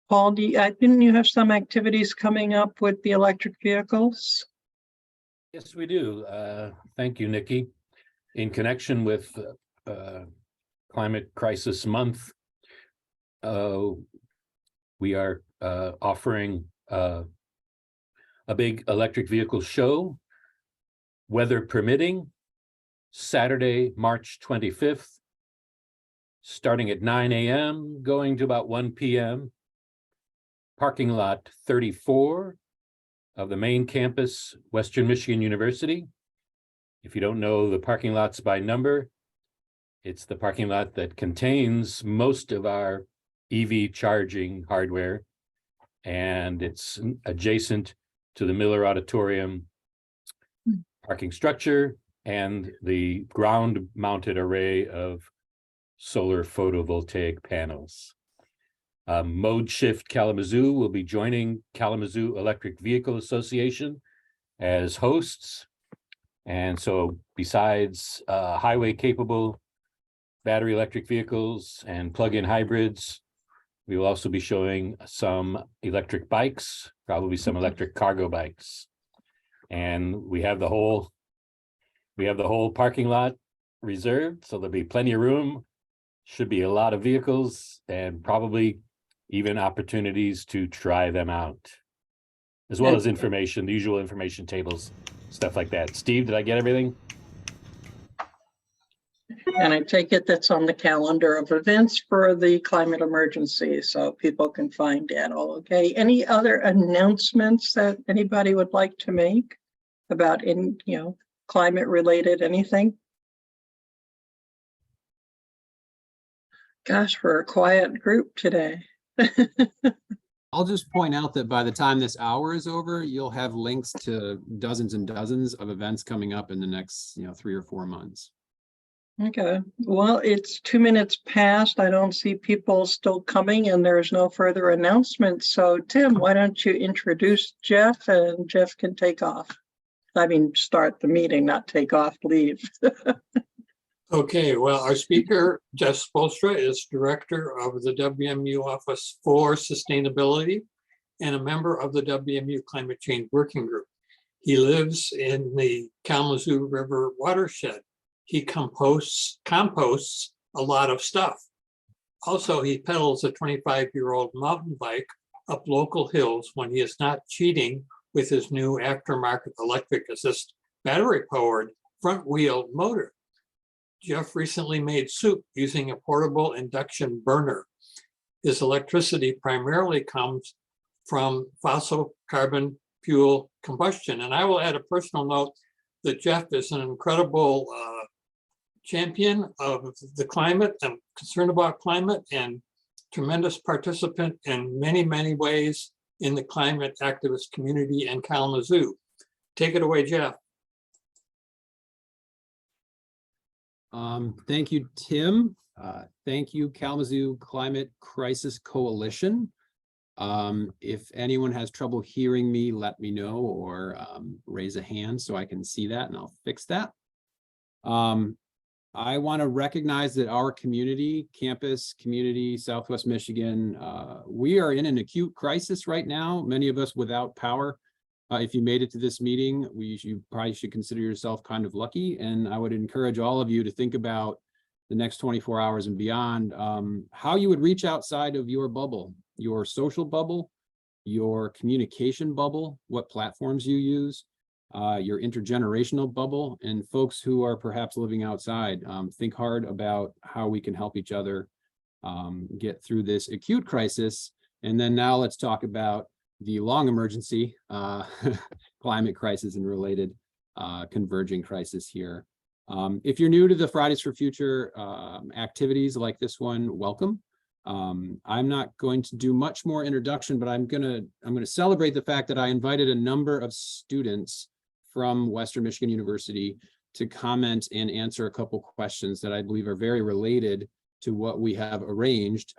Paul, didn't you have some activities coming up with the electric vehicles? Yes, we do. Thank you, Nikki. In connection with Climate Crisis Month, we are offering a big electric vehicle show, weather permitting, Saturday, March 25th, starting at 9 a.m., going to about 1 p.m. Parking lot 34 of the main campus, Western Michigan University. If you don't know the parking lots by number, it's the parking lot that contains most of our EV charging hardware, and it's adjacent to the Miller Auditorium parking structure and the ground-mounted array of solar photovoltaic panels. Mode Shift Kalamazoo will be joining Kalamazoo Electric Vehicle Association as hosts. And so besides highway-capable battery electric vehicles and plug-in hybrids, we will also be showing some electric bikes, probably some electric cargo bikes. And we have the whole parking lot reserved, so there'll be plenty of room. Should be a lot of vehicles and probably even opportunities to try them out, as well as information, the usual information tables, stuff like that. Steve, did I get everything? And I take it that's on the calendar of events for the climate emergency, so people can find it all. Okay. Any other announcements that anybody would like to make about climate related anything? Gosh, we're a quiet group today. I'll just point out that by the time this hour is over, you'll have links to dozens and dozens of events coming up in the next 3 or 4 months. Okay, well, it's 2 minutes past. I don't see people still coming and there's no further announcements. So Tim, why don't you introduce Jeff, and Jeff can take off. I mean, start the meeting, not take off, leave. Okay, well, our speaker, Jeff Spoelstra, is director of the WMU Office for Sustainability and a member of the WMU Climate Change Working Group. He lives in the Kalamazoo River Watershed. He composts a lot of stuff. Also, he pedals a 25-year-old mountain bike up local hills when he is not cheating with his new aftermarket electric assist battery-powered front-wheel motor. Jeff recently made soup using a portable induction burner. His electricity primarily comes from fossil carbon fuel combustion. And I will add a personal note that Jeff is an incredible champion of the climate and concerned about climate, and tremendous participant in many, many ways in the climate activist community in Kalamazoo. Take it away, Jeff. Thank you, Tim. Thank you, Kalamazoo Climate Crisis Coalition. If anyone has trouble hearing me, let me know, or raise a hand so I can see that and I'll fix that. I want to recognize that our community, campus community, Southwest Michigan, we are in an acute crisis right now, many of us without power. If you made it to this meeting, you probably should consider yourself kind of lucky. And I would encourage all of you to think about the next 24 hours and beyond, how you would reach outside of your bubble, your social bubble, your communication bubble, what platforms you use, your intergenerational bubble, and folks who are perhaps living outside. Think hard about how we can help each other get through this acute crisis. And then now let's talk about the long emergency, climate crisis and related converging crisis here. If you're new to the Fridays for Future activities like this one, welcome. I'm not going to do much more introduction, but I'm gonna celebrate the fact that I invited a number of students from Western Michigan University to comment and answer a couple questions that I believe are very related to what we have arranged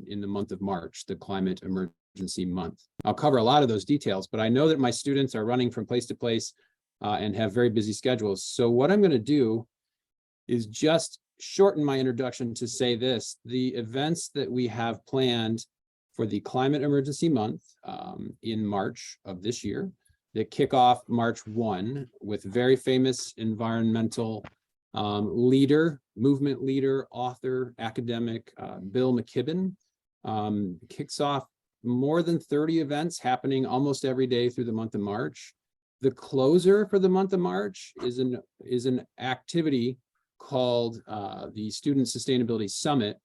in the month of March, the Climate Emergency Month. I'll cover a lot of those details, but I know that my students are running from place to place and have very busy schedules. So what I'm going to do is just shorten my introduction to say this: the events that we have planned for the Climate Emergency Month in March of this year. They kick off March 1 with very famous environmental leader, movement leader, author, academic, Bill McKibben. Kicks off more than 30 events happening almost every day through the month of March. The closer for the month of March is an activity called the Student Sustainability Summit,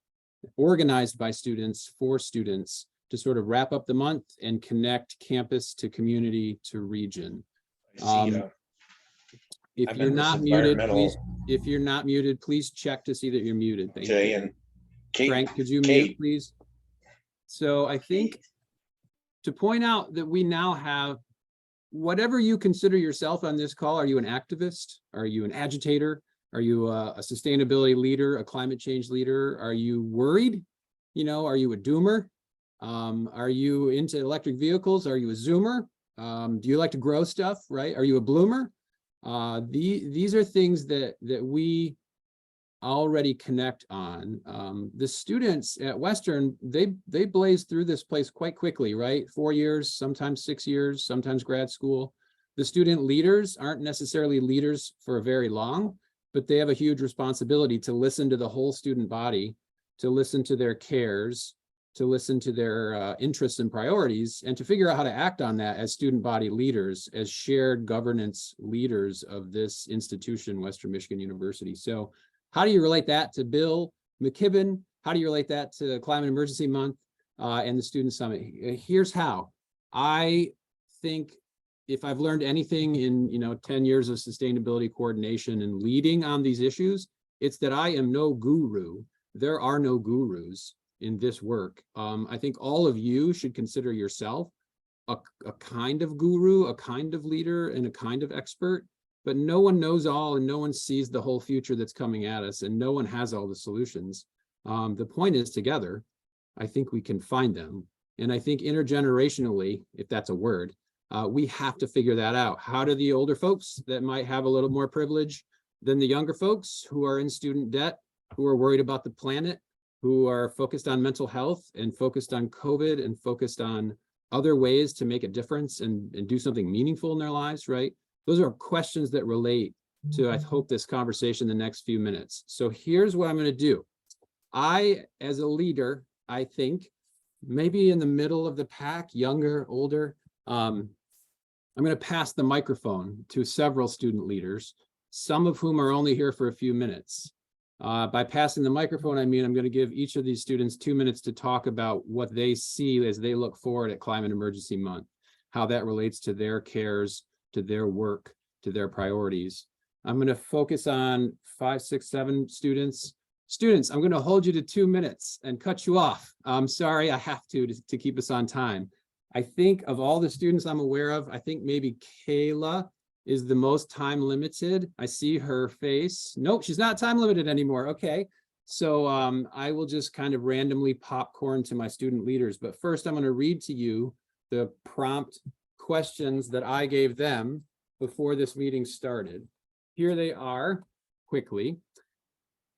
organized by students for students to sort of wrap up the month and connect campus to community to region. If I'm you're in this not muted, environmental- please, if you're not muted, please check to see that you're muted. Thank Jay you. and Kate. Frank, could you Kate. mute, please? So I think to point out that we now have, whatever you consider yourself on this call, are you an activist? Are you an agitator? Are you a sustainability leader, a climate change leader? Are you worried? You know, are you a doomer? Are you into electric vehicles? Are you a zoomer? Do you like to grow stuff, right? Are you a bloomer? These are things that we already connect on. The students at Western, they blaze through this place quite quickly, right? 4 years, sometimes 6 years, sometimes grad school. The student leaders aren't necessarily leaders for very long, but they have a huge responsibility to listen to the whole student body, to listen to their cares, to listen to their interests and priorities, and to figure out how to act on that as student body leaders, as shared governance leaders of this institution, Western Michigan University. So how do you relate that to Bill McKibben? How do you relate that to Climate Emergency Month and the Student Summit? Here's how. I think if I've learned anything in 10 years of sustainability coordination and leading on these issues, it's that I am no guru. There are no gurus in this work. I think all of you should consider yourself a kind of guru, a kind of leader, and a kind of expert, but no one knows all and no one sees the whole future that's coming at us, and no one has all the solutions. The point is, together, I think we can find them. And I think intergenerationally, if that's a word, we have to figure that out. How do the older folks that might have a little more privilege than the younger folks who are in student debt, who are worried about the planet, who are focused on mental health and focused on COVID and focused on other ways to make a difference and do something meaningful in their lives, right? Those are questions that relate to, I hope, this conversation in the next few minutes. So here's what I'm going to do. I, as a leader, I think maybe in the middle of the pack, younger, older, I'm going to pass the microphone to several student leaders, some of whom are only here for a few minutes. By passing the microphone, I mean I'm going to give each of these students 2 minutes to talk about what they see as they look forward at Climate Emergency Month, how that relates to their cares, to their work, to their priorities. I'm going to focus on 5, 6, 7 students. Students, I'm going to hold you to 2 minutes and cut you off. I'm sorry, I have to keep us on time. I think of all the students I'm aware of, I think maybe Kayla is the most time limited. I see her face. Nope, she's not time limited anymore. Okay, so I will just kind of randomly popcorn to my student leaders. But first, I'm going to read to you the prompt questions that I gave them before this meeting started. Here they are, quickly.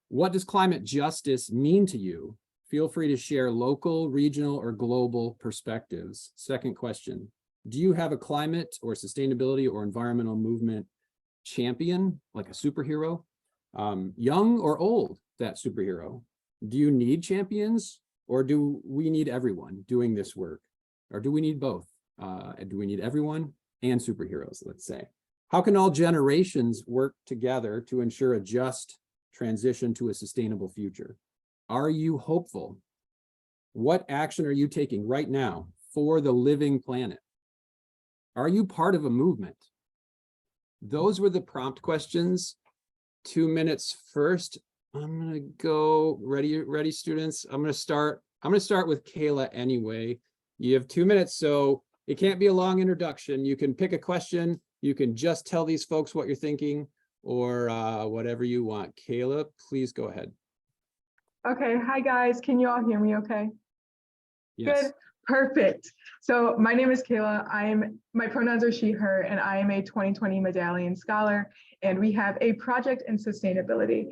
What does climate justice mean to you? Feel free to share local, regional, or global perspectives. Second question. Do you have a climate or sustainability or environmental movement champion, like a superhero? Young or old, that superhero? Do you need champions, or do we need everyone doing this work? Or do we need both? Do we need everyone and superheroes, let's say? How can all generations work together to ensure a just transition to a sustainable future? Are you hopeful? What action are you taking right now for the living planet? Are you part of a movement? Those were the prompt questions. 2 minutes first. I'm gonna go, ready students? I'm gonna start with Kayla anyway. You have 2 minutes, so it can't be a long introduction. You can pick a question. You can just tell these folks what you're thinking, or whatever you want. Kayla, please go ahead. Okay, hi guys, can you all hear me okay? Yes. Good, perfect. So my name is Kayla. My pronouns are she, her, and I am a 2020 Medallion Scholar, and we have a project in sustainability.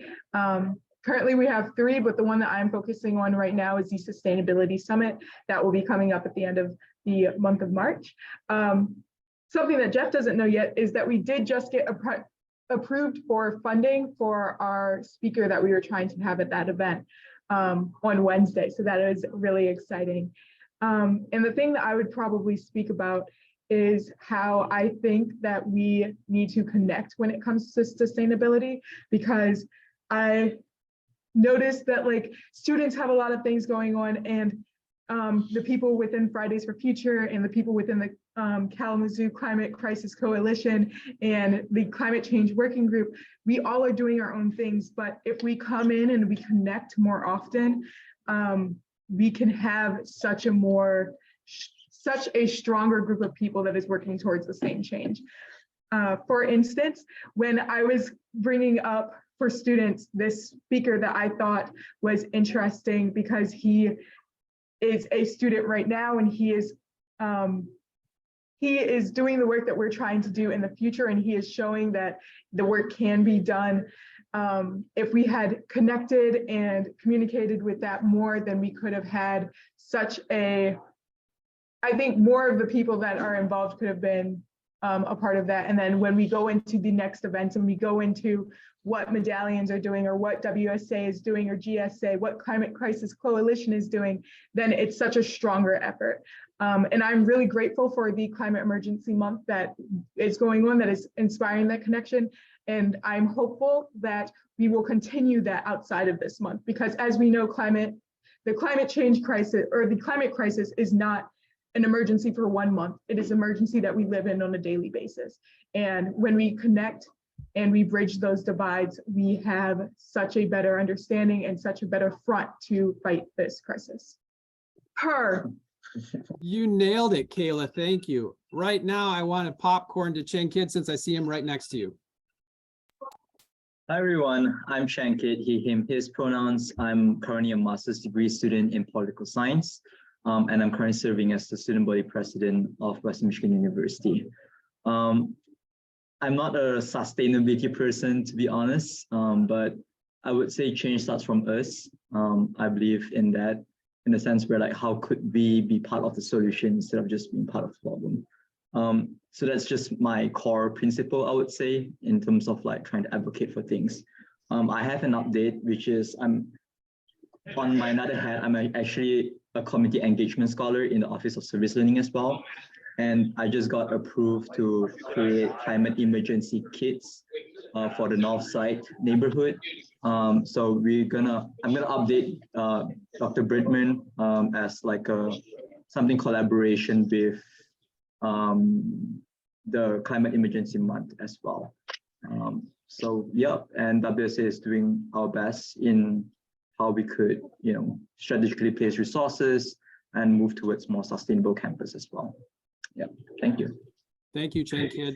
currently we have 3, but the one that I'm focusing on right now is the Sustainability Summit that will be coming up at the end of the month of March. Something that Jeff doesn't know yet is that we did just get approved for funding for our speaker that we were trying to have at that event on Wednesday. So that is really exciting. And the thing that I would probably speak about is how I think that we need to connect when it comes to sustainability, because I noticed that like students have a lot of things going on, and the people within Fridays for Future and the people within the Kalamazoo Climate Crisis Coalition and the Climate Change Working Group, we all are doing our own things. But if we come in and we connect more often, we can have such a stronger group of people that is working towards the same change. For instance, when I was bringing up for students this speaker that I thought was interesting because he is a student right now, and he is doing the work that we're trying to do in the future, and he is showing that the work can be done. If we had connected and communicated with that more, then we could have had I think more of the people that are involved could have been a part of that. And then when we go into the next events and we go into what medallions are doing, or what WSA is doing, or GSA, what Climate Crisis Coalition is doing, then it's such a stronger effort. And I'm really grateful for the Climate Emergency Month that is going on, that is inspiring that connection. And I'm hopeful that we will continue that outside of this month, because as we know, the climate change crisis, or the climate crisis, is not an emergency for 1 month. It is an emergency that we live in on a daily basis. And when we connect and we bridge those divides, we have such a better understanding and such a better front to fight this crisis. You nailed it, Kayla. Thank you. Right now, I want to popcorn to Chen Kid since I see him right next to you. Hi everyone, I'm Shankit, he, him, his pronouns. I'm currently a master's degree student in political science, and I'm currently serving as the student body president of Western Michigan University. I'm not a sustainability person, to be honest, but I would say change starts from us. I believe in that, in the sense where, like, how could we be part of the solution instead of just being part of the problem? So that's just my core principle, I would say, in terms of like trying to advocate for things. I have an update, which is on my other hand, I'm actually a community engagement scholar in the Office of Service Learning as well. And I just got approved to create climate emergency kits for the North Side neighborhood. So I'm gonna update Dr. Brittman as like something collaboration with the Climate Emergency Month as well. So yeah, and WSA is doing our best in how we could, strategically place resources and move towards more sustainable campus as well. Yeah, thank you. Thank you, Chen Kid.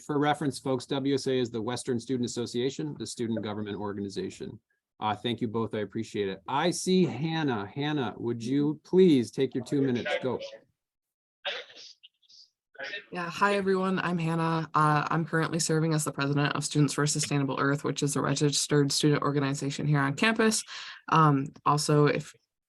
For reference, folks, WSA is the Western Student Association, the student government organization. Thank you both, I appreciate it. I see Hannah. Hannah, would you please take your 2 minutes? Go. Yeah, hi everyone, I'm Hannah. I'm currently serving as the president of Students for a Sustainable Earth, which is a registered student organization here on campus.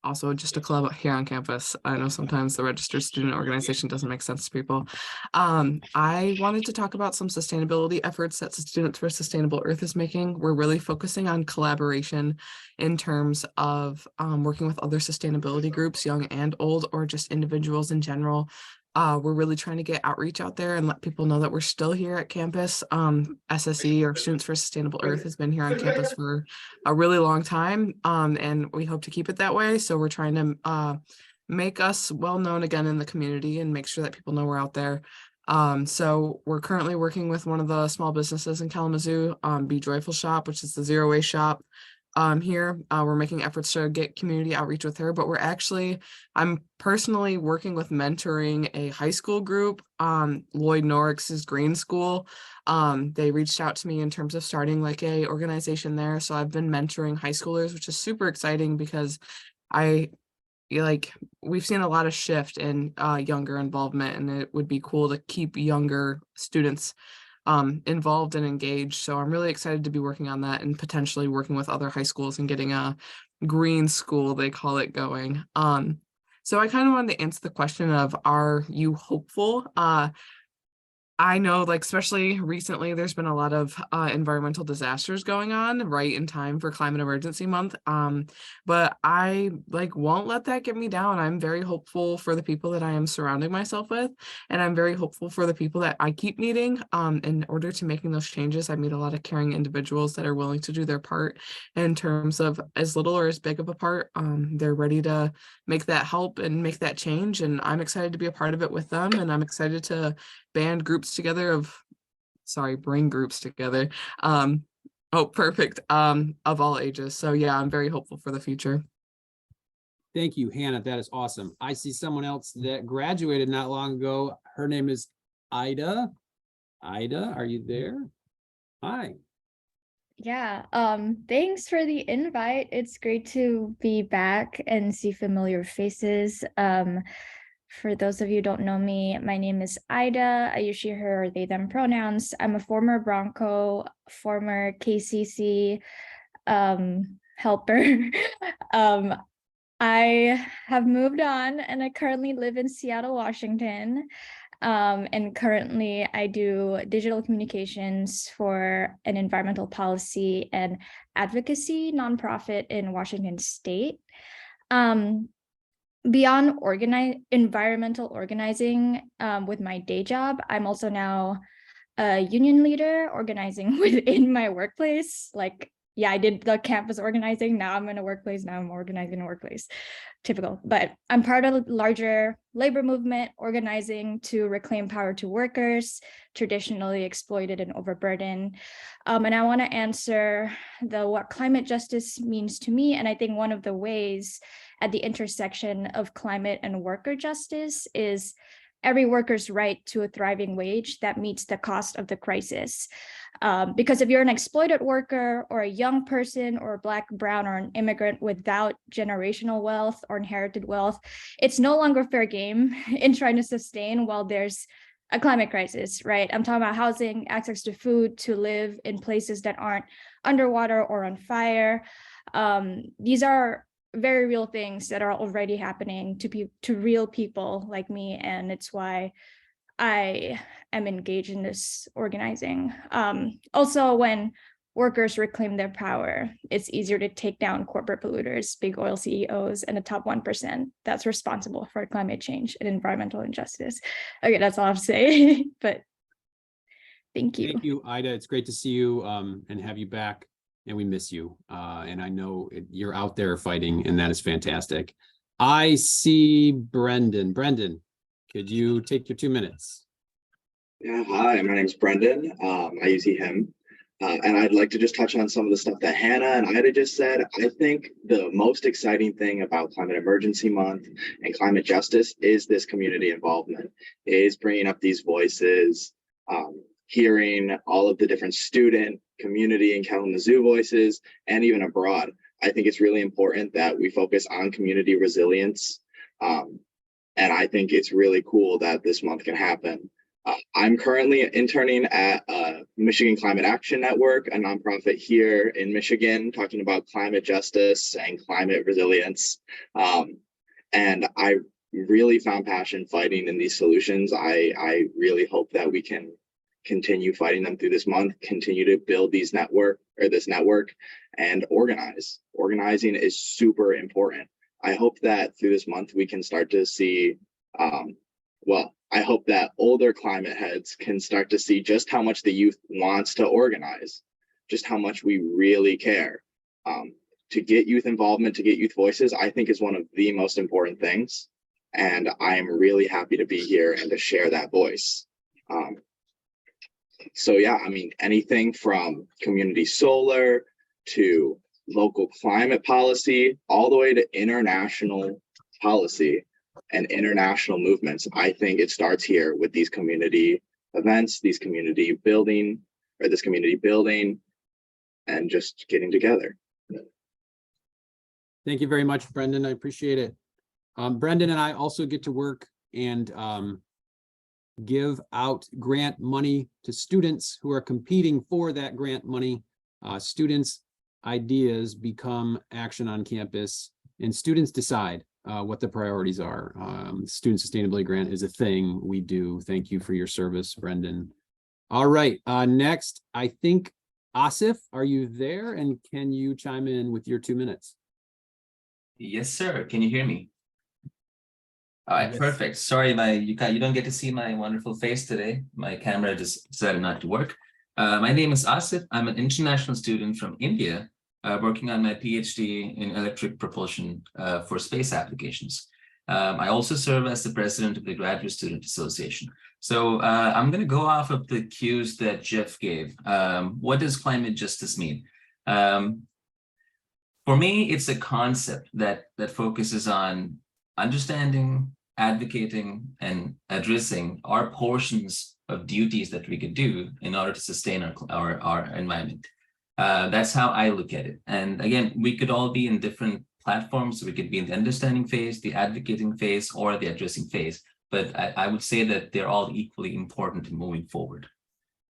Also just a club here on campus. I know sometimes the registered student organization doesn't make sense to people. I wanted to talk about some sustainability efforts that Students for a Sustainable Earth is making. We're really focusing on collaboration in terms of working with other sustainability groups, young and old, or just individuals in general. We're really trying to get outreach out there and let people know that we're still here at campus. SSE, or Students for Sustainable Earth, has been here on campus for a really long time, and we hope to keep it that way. So we're trying to make us well known again in the community and make sure that people know we're out there. So we're currently working with one of the small businesses in Kalamazoo, Be Joyful Shop, which is the zero waste shop. Here, we're making efforts to get community outreach with her, but I'm personally working with mentoring a high school group, Lloyd Norrick's Green School. They reached out to me in terms of starting like a organization there. So I've been mentoring high schoolers, which is super exciting because we've seen a lot of shift in younger involvement, and it would be cool to keep younger students involved and engaged. So I'm really excited to be working on that and potentially working with other high schools and getting a green school, they call it, going. So I kind of wanted to answer the question of, are you hopeful? I know, like, especially recently, there's been a lot of environmental disasters going on right in time for Climate Emergency Month. But I won't let that get me down. I'm very hopeful for the people that I am surrounding myself with, and I'm very hopeful for the people that I keep meeting in order to making those changes. I meet a lot of caring individuals that are willing to do their part in terms of as little or as big of a part. They're ready to make that help and make that change, and I'm excited to be a part of it with them, and I'm excited to bring groups together of all ages. So yeah, I'm very hopeful for the future. Thank you, Hannah. That is awesome. I see someone else that graduated not long ago. Her name is Ida. Ida, are you there? Hi. Yeah, thanks for the invite. It's great to be back and see familiar faces. For those of you who don't know me, my name is Ida. I usually hear her they, them pronouns. I'm a former Bronco, former KCC helper. I have moved on and I currently live in Seattle, Washington. And currently I do digital communications for an environmental policy and advocacy nonprofit in Washington State. Beyond environmental organizing with my day job, I'm also now a union leader organizing within my workplace. Like, yeah, I did the campus organizing. Now I'm in a workplace. Now I'm organizing a workplace. Typical. But I'm part of a larger labor movement organizing to reclaim power to workers, traditionally exploited and overburdened. And I want to answer what climate justice means to me. And I think one of the ways at the intersection of climate and worker justice is every worker's right to a thriving wage that meets the cost of the crisis. Because if you're an exploited worker or a young person or Black, brown, or an immigrant without generational wealth or inherited wealth, it's no longer fair game in trying to sustain while there's a climate crisis, right? I'm talking about housing, access to food, to live in places that aren't underwater or on fire. These are very real things that are already happening to real people like me, and it's why I am engaged in this organizing. Also, when workers reclaim their power, it's easier to take down corporate polluters, big oil CEOs, and the top 1% that's responsible for climate change and environmental injustice. Okay, that's all I have to say, but thank you. Thank you, Ida. It's great to see you and have you back. And we miss you. And I know you're out there fighting, and that is fantastic. I see Brendan. Brendan, could you take your 2 minutes? Yeah, hi, my name's Brendan. I use he, him. And I'd like to just touch on some of the stuff that Hannah and Ida just said. I think the most exciting thing about Climate Emergency Month and climate justice is this community involvement, is bringing up these voices, hearing all of the different student, community, and Kalamazoo voices, and even abroad. I think it's really important that we focus on community resilience. And I think it's really cool that this month can happen. I'm currently interning at Michigan Climate Action Network, a nonprofit here in Michigan, talking about climate justice and climate resilience. And I really found passion fighting in these solutions. I really hope that we can continue fighting them through this month, continue to build this network and organize. Organizing is super important. I hope that through this month we can start to see, I hope that older climate heads can start to see just how much the youth wants to organize, just how much we really care. To get youth involvement, to get youth voices, I think is one of the most important things. And I am really happy to be here and to share that voice. So yeah, I mean, anything from community solar to local climate policy, all the way to international policy and international movements. I think it starts here with these community events, this community building, and just getting together. Thank you very much, Brendan. I appreciate it. Brendan and I also get to work and give out grant money to students who are competing for that grant money. Students' ideas become action on campus, and students decide what the priorities are. Student Sustainability Grant is a thing we do. Thank you for your service, Brendan. All right, next, I think, Asif, are you there? And can you chime in with your 2 minutes? Yes, sir. Can you hear me? All right, Yes. perfect. Sorry, you don't get to see my wonderful face today. My camera just decided not to work. My name is Asif. I'm an international student from India, working on my PhD in electric propulsion for space applications. I also serve as the president of the Graduate Student Association. So I'm going to go off of the cues that Jeff gave. What does climate justice mean? For me, it's a concept that focuses on understanding, advocating, and addressing our portions of duties that we could do in order to sustain our environment. That's how I look at it. And again, we could all be in different platforms. We could be in the understanding phase, the advocating phase, or the addressing phase. But I would say that they're all equally important in moving forward.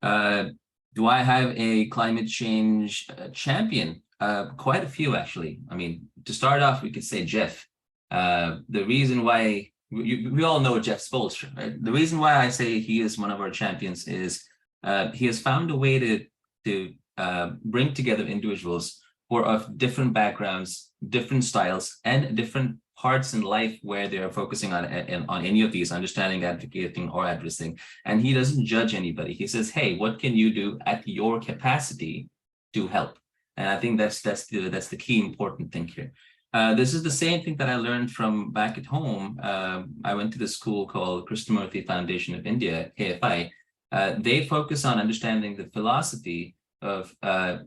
Do I have a climate change champion? Quite a few, actually. I mean, to start off, we could say Jeff. The reason why we all know Jeff Spoelstra, right? The reason why I say he is one of our champions is he has found a way to bring together individuals who are of different backgrounds, different styles, and different parts in life where they are focusing on any of these, understanding, advocating, or addressing. And he doesn't judge anybody. He says, hey, what can you do at your capacity to help? And I think that's the key important thing here. This is the same thing that I learned from back at home. I went to the school called Krishnamurti Foundation of India, KFI. They focus on understanding the philosophy of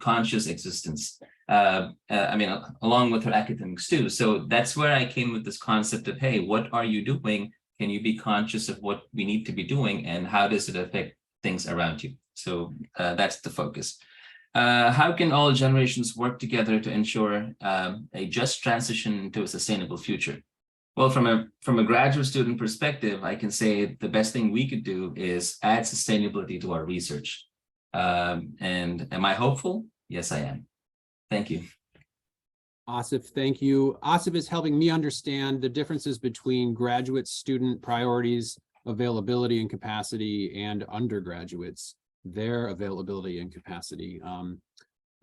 conscious existence. I mean, along with her academics too. So that's where I came with this concept of, hey, what are you doing? Can you be conscious of what we need to be doing, and how does it affect things around you? So that's the focus. How can all generations work together to ensure a just transition to a sustainable future? Well, from a graduate student perspective, I can say the best thing we could do is add sustainability to our research. And am I hopeful? Yes, I am. Thank you. Asif, thank you. Asif is helping me understand the differences between graduate student priorities, availability and capacity, and undergraduates, their availability and capacity.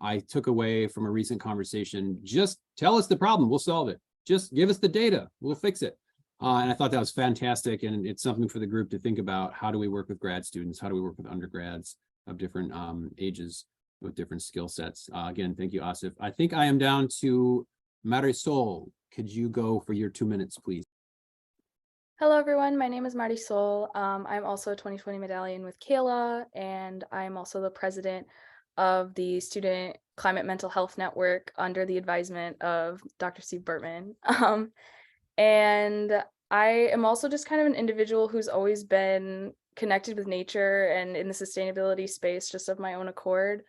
I took away from a recent conversation, just tell us the problem, we'll solve it. Just give us the data, we'll fix it. And I thought that was fantastic. And it's something for the group to think about. How do we work with grad students? How do we work with undergrads of different ages with different skill sets? Again, thank you, Asif. I think I am down to Marisol. Could you go for your 2 minutes, please? Hello, everyone. My name is Marisol. I'm also a 2020 medallion with Kayla, and I'm also the president of the Student Climate Mental Health Network under the advisement of Dr. Steve Bertman. And I am also just kind of an individual who's always been connected with nature and in the sustainability space just of my own accord.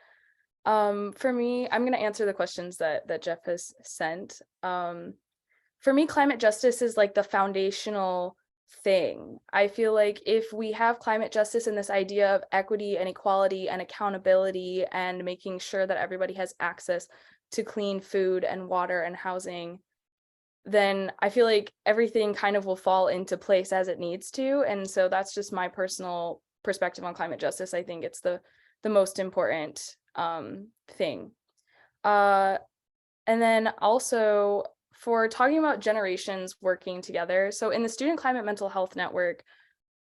For me, I'm going to answer the questions that Jeff has sent. For me, climate justice is like the foundational thing. I feel like if we have climate justice and this idea of equity and equality and accountability and making sure that everybody has access to clean food and water and housing, then I feel like everything kind of will fall into place as it needs to. And so that's just my personal perspective on climate justice. I think it's the most important thing. And then also for talking about generations working together. So in the Student Climate Mental Health Network,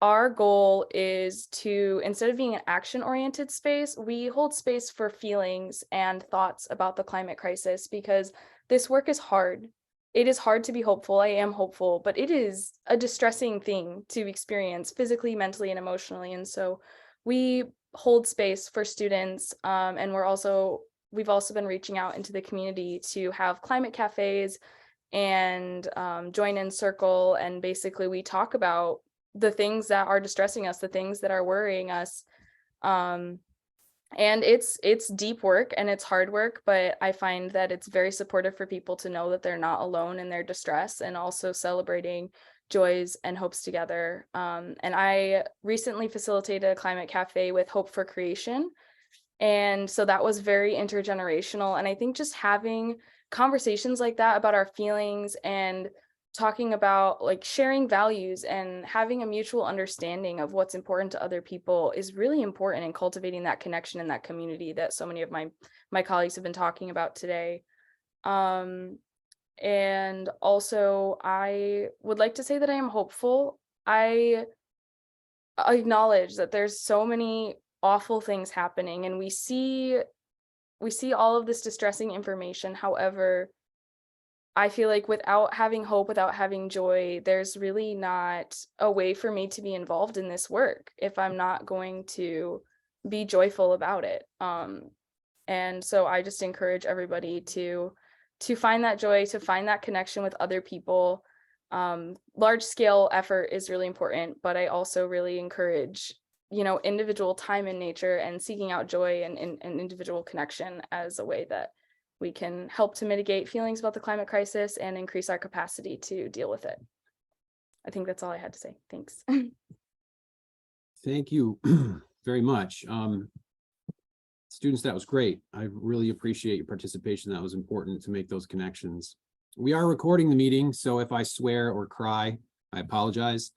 our goal is to, instead of being an action-oriented space, we hold space for feelings and thoughts about the climate crisis, because this work is hard. It is hard to be hopeful. I am hopeful, but it is a distressing thing to experience physically, mentally, and emotionally. And so we hold space for students, and we've also been reaching out into the community to have climate cafes and join in circle, and basically we talk about the things that are distressing us, the things that are worrying us, and it's deep work and it's hard work, but I find that it's very supportive for people to know that they're not alone in their distress, and also celebrating joys and hopes together. And I recently facilitated a climate cafe with Hope for Creation. And so that was very intergenerational. And I think just having conversations like that about our feelings and talking about like sharing values and having a mutual understanding of what's important to other people is really important in cultivating that connection in that community that so many of my colleagues have been talking about today. And also I would like to say that I am hopeful. I acknowledge that there's so many awful things happening and we see all of this distressing information. However, I feel like without having hope, without having joy, there's really not a way for me to be involved in this work if I'm not going to be joyful about it. And so I just encourage everybody to find that joy, to find that connection with other people. Large scale effort is really important, but I also really encourage, individual time in nature and seeking out joy and individual connection as a way that we can help to mitigate feelings about the climate crisis and increase our capacity to deal with it. I think that's all I had to say. Thanks. Thank you very much. Students, that was great. I really appreciate your participation. That was important to make those connections. We are recording the meeting, so if I swear or cry, I apologize.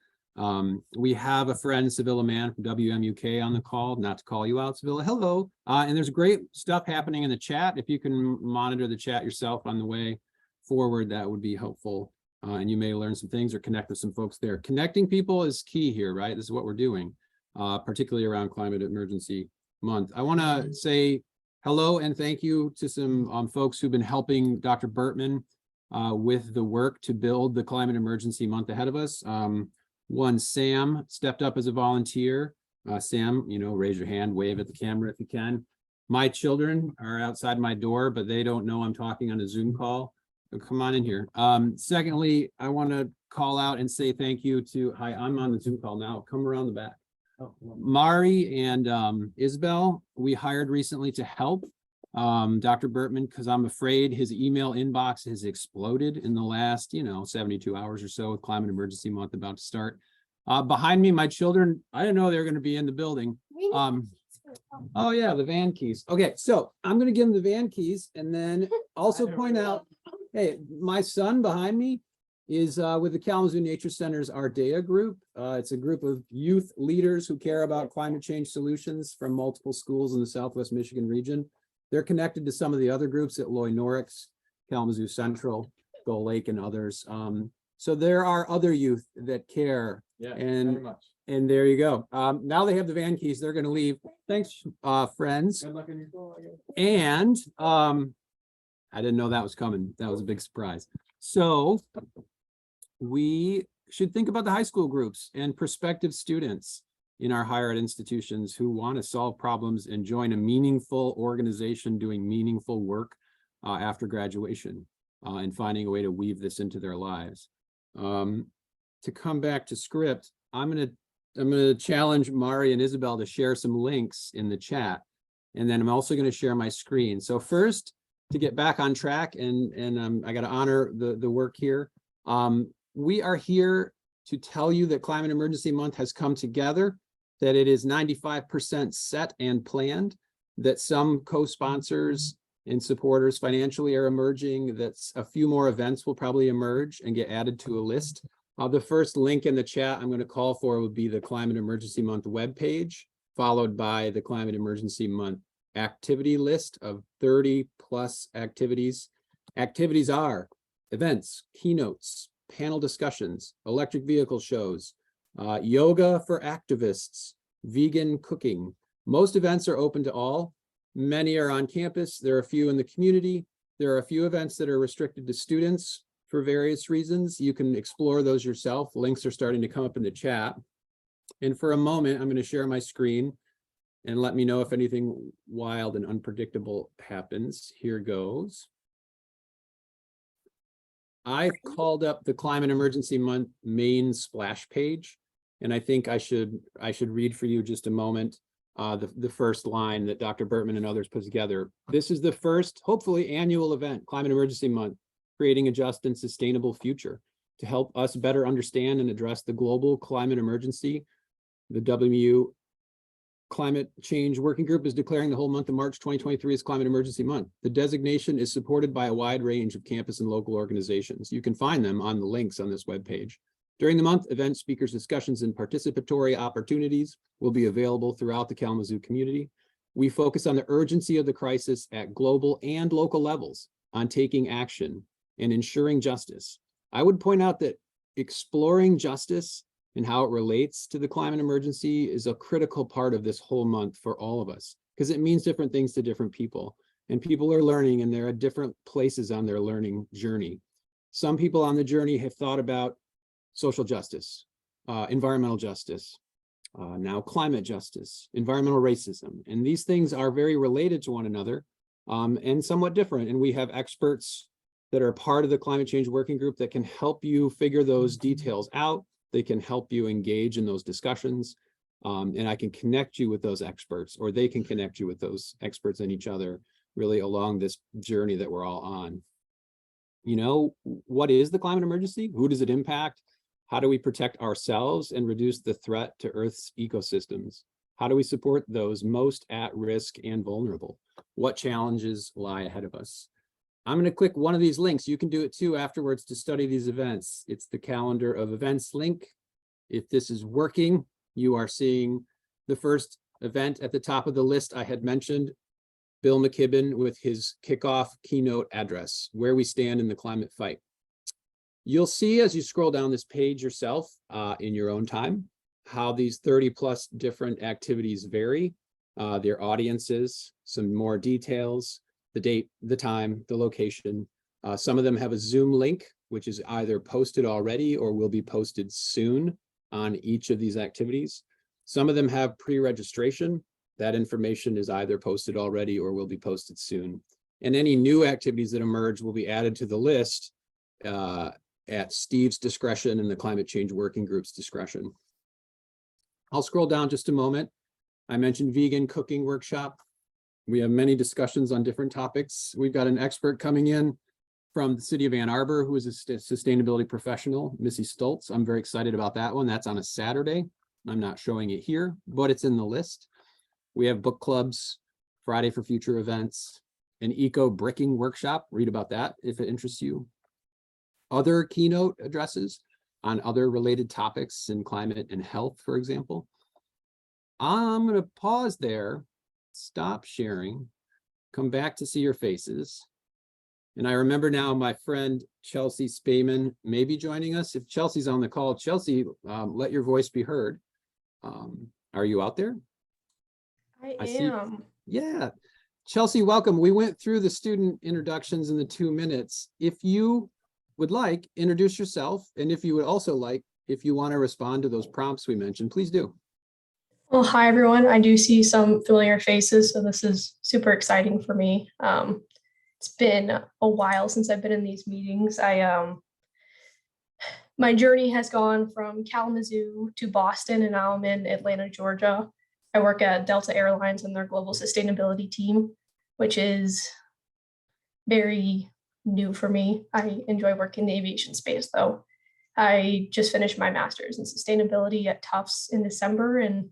We have a friend, Sevilla Mann from WMUK on the call, not to call you out, Sevilla, hello. And there's great stuff happening in the chat. If you can monitor the chat yourself on the way forward, that would be helpful. And you may learn some things or connect with some folks there. Connecting people is key here, right? This is what we're doing, particularly around Climate Emergency Month. I want to say hello and thank you to some folks who've been helping Dr. Bertman with the work to build the Climate Emergency Month ahead of us. One, Sam stepped up as a volunteer. Sam, raise your hand, wave at the camera if you can. My children are outside my door, but they don't know I'm talking on a Zoom call. So come on in here. Secondly, I want to call out and say thank you to, hi, I'm on the Zoom call now. Come around the back. Mari and Isabel, we hired recently to help Dr. Bertman, because I'm afraid his email inbox has exploded in the last, 72 hours or so with Climate Emergency Month about to start. Behind me, my children, I didn't know they were going to be in the building. Oh yeah, the van keys. Okay, so I'm going to give them the van keys and then also point out, hey, my son behind me is with the Kalamazoo Nature Center's Ardea group. It's a group of youth leaders who care about climate change solutions from multiple schools in the Southwest Michigan region. They're connected to some of the other groups at Loy Norix, Kalamazoo Central, Gull Lake, and others. So there are other youth that care. Yeah, very much. And there you go. Now they have the van keys. They're going to leave. Thanks, friends. Good luck in your goal, I guess. And I didn't know that was coming. That was a big surprise. So we should think about the high school groups and prospective students in our higher ed institutions who want to solve problems and join a meaningful organization doing meaningful work after graduation and finding a way to weave this into their lives. To come back to script, I'm gonna challenge Mari and Isabel to share some links in the chat, and then I'm also going to share my screen. So first, to get back on track, and I got to honor the work here. We are here to tell you that Climate Emergency Month has come together, that it is 95% set and planned, that some co-sponsors and supporters financially are emerging, that a few more events will probably emerge and get added to a list. The first link in the chat I'm going to call for would be the Climate Emergency Month webpage, followed by the Climate Emergency Month activity list of 30 plus activities. Activities are events, keynotes, panel discussions, electric vehicle shows, yoga for activists, vegan cooking. Most events are open to all. Many are on campus. There are a few in the community. There are a few events that are restricted to students for various reasons. You can explore those yourself. Links are starting to come up in the chat. And for a moment, I'm going to share my screen and let me know if anything wild and unpredictable happens. Here goes. I've called up the Climate Emergency Month main splash page, and I think I should read for you just a moment the first line that Dr. Bertman and others put together. This is the first, hopefully, annual event, Climate Emergency Month, creating a just and sustainable future. To help us better understand and address the global climate emergency, the WMU Climate Change Working Group is declaring the whole month of March 2023 as Climate Emergency Month. The designation is supported by a wide range of campus and local organizations. You can find them on the links on this webpage. During the month, events, speakers, discussions, and participatory opportunities will be available throughout the Kalamazoo community. We focus on the urgency of the crisis at global and local levels on taking action and ensuring justice. I would point out that exploring justice and how it relates to the climate emergency is a critical part of this whole month for all of us, because it means different things to different people. And people are learning, and they're at different places on their learning journey. Some people on the journey have thought about social justice, environmental justice, now climate justice, environmental racism. And these things are very related to one another and somewhat different. And we have experts that are part of the climate change working group that can help you figure those details out. They can help you engage in those discussions. And I can connect you with those experts, or they can connect you with those experts and each other really along this journey that we're all on. You know, what is the climate emergency? Who does it impact? How do we protect ourselves and reduce the threat to Earth's ecosystems? How do we support those most at risk and vulnerable? What challenges lie ahead of us? I'm going to click one of these links. You can do it too afterwards to study these events. It's the calendar of events link. If this is working, you are seeing the first event at the top of the list I had mentioned, Bill McKibben with his kickoff keynote address, where we stand in the climate fight. You'll see as you scroll down this page yourself in your own time, how these 30+ different activities vary, their audiences, some more details, the date, the time, the location. Some of them have a Zoom link, which is either posted already or will be posted soon on each of these activities. Some of them have pre-registration. That information is either posted already or will be posted soon. And any new activities that emerge will be added to the list at Steve's discretion and the Climate Change Working Group's discretion. I'll scroll down just a moment. I mentioned vegan cooking workshop. We have many discussions on different topics. We've got an expert coming in from the city of Ann Arbor, who is a sustainability professional, Missy Stoltz. I'm very excited about that one. That's on a Saturday. I'm not showing it here, but it's in the list. We have book clubs, Friday for Future events, an eco bricking workshop. Read about that if it interests you. Other keynote addresses on other related topics in climate and health, for example. I'm going to pause there, stop sharing, come back to see your faces. And I remember now my friend Chelsea Spayman may be joining us. If Chelsea's on the call, Chelsea, let your voice be heard. Are you out there? I see. am. Yeah. Chelsea, welcome. We went through the student introductions in the 2 minutes. If you would like, introduce yourself. And if you would also like, if you want to respond to those prompts we mentioned, please do. Well, hi, everyone. I do see some familiar faces, so this is super exciting for me. It's been a while since I've been in these meetings. My journey has gone from Kalamazoo to Boston, and now I'm in Atlanta, Georgia. I work at Delta Airlines and their global sustainability team, which is very new for me. I enjoy working in the aviation space, though. I just finished my master's in sustainability at Tufts in December and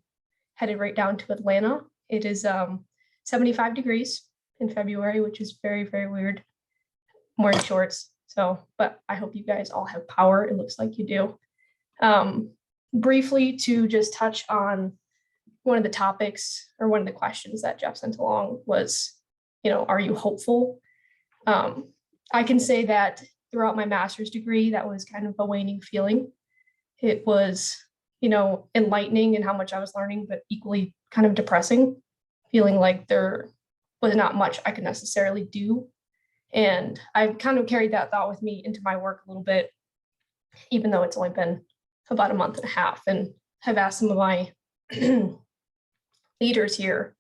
headed right down to Atlanta. It is 75 degrees in February, which is very, very weird. I'm wearing shorts, but I hope you guys all have power. It looks like you do. Briefly, to just touch on one of the topics or one of the questions that Jeff sent along was, are you hopeful? I can say that throughout my master's degree, that was kind of a waning feeling. It was, enlightening in how much I was learning, but equally kind of depressing, feeling like there was not much I could necessarily do. And I've kind of carried that thought with me into my work a little bit, even though it's only been about a month and a half, and have asked some of my leaders here,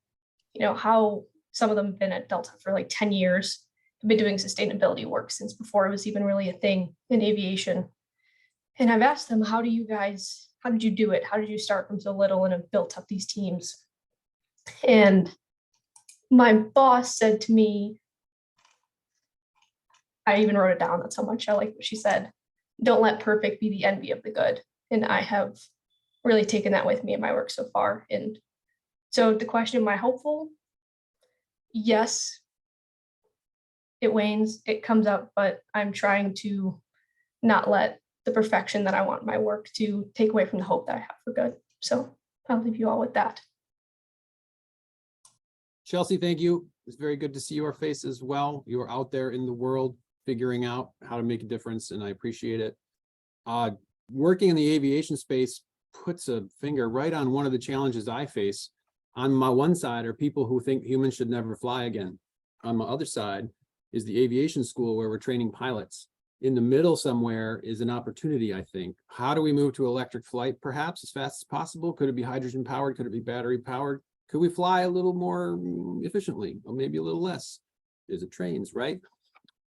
how some of them have been at Delta for like 10 years, have been doing sustainability work since before it was even really a thing in aviation. And I've asked them, how did you do it? How did you start from so little and have built up these teams? And my boss said to me, I even wrote it down, that's how much I like what she said. don't let perfect be the envy of the good. And I have really taken that with me in my work so far. And so the question, am I hopeful? Yes, it wanes, it comes up, but I'm trying to not let the perfection that I want in my work to take away from the hope that I have for good. So I'll leave you all with that. Chelsea, thank you. It's very good to see your face as well. You're out there in the world figuring out how to make a difference, and I appreciate it. Working in the aviation space puts a finger right on one of the challenges I face. On my one side are people who think humans should never fly again. On my other side is the aviation school where we're training pilots. In the middle somewhere is an opportunity, I think. How do we move to electric flight perhaps as fast as possible? Could it be hydrogen powered? Could it be battery powered? Could we fly a little more efficiently or maybe a little less? Is it trains, right?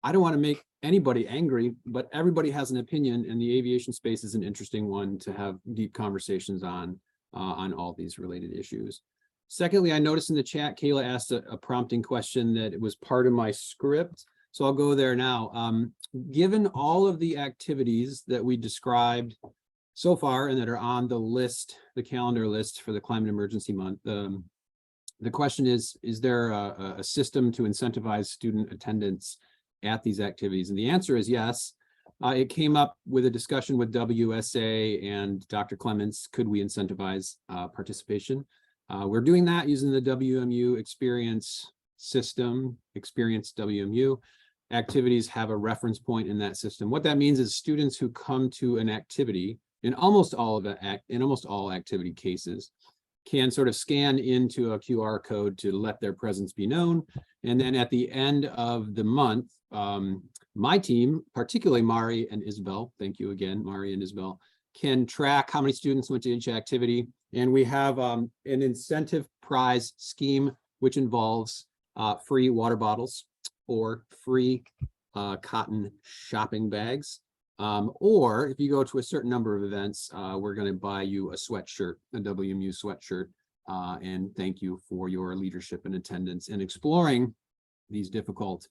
I don't want to make anybody angry, but everybody has an opinion, and the aviation space is an interesting one to have deep conversations on all these related issues. Secondly, I noticed in the chat, Kayla asked a prompting question that it was part of my script. So I'll go there now. Given all of the activities that we described so far and that are on the list, the calendar list for the Climate Emergency Month, the question is there a system to incentivize student attendance at these activities? And the answer is yes. It came up with a discussion with WSA and Dr. Clements. Could we incentivize participation? We're doing that using the WMU experience system, Experience WMU. Activities have a reference point in that system. What that means is students who come to an activity, in almost all activity cases, can sort of scan into a QR code to let their presence be known. And then at the end of the month, my team, particularly Mari and Isabel, thank you again, Mari and Isabel, can track how many students went to each activity. And we have an incentive prize scheme, which involves free water bottles or free cotton shopping bags. Or if you go to a certain number of events, we're going to buy you a sweatshirt, a WMU sweatshirt, and thank you for your leadership and attendance and exploring these difficult,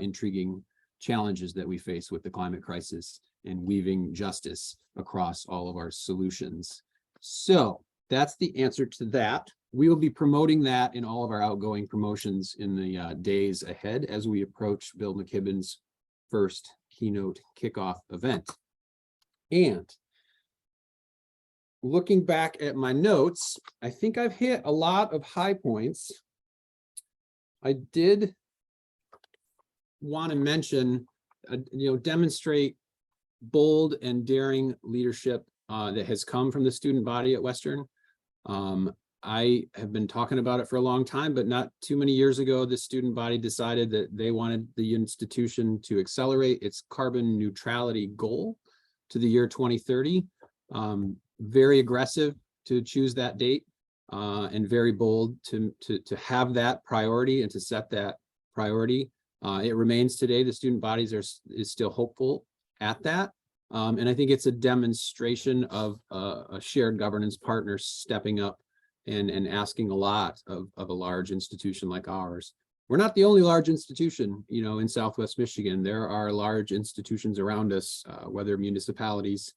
intriguing challenges that we face with the climate crisis and weaving justice across all of our solutions. So that's the answer to that. We will be promoting that in all of our outgoing promotions in the days ahead as we approach Bill McKibben's first keynote kickoff event. And looking back at my notes, I think I've hit a lot of high points. I did want to mention, demonstrate bold and daring leadership that has come from the student body at Western. I have been talking about it for a long time, but not too many years ago, the student body decided that they wanted the institution to accelerate its carbon neutrality goal to the year 2030. Very aggressive to choose that date and very bold to have that priority and to set that priority. It remains today, the student bodies is still hopeful at that. And I think it's a demonstration of a shared governance partner stepping up and asking a lot of a large institution like ours. We're not the only large institution, in Southwest Michigan. There are large institutions around us, whether municipalities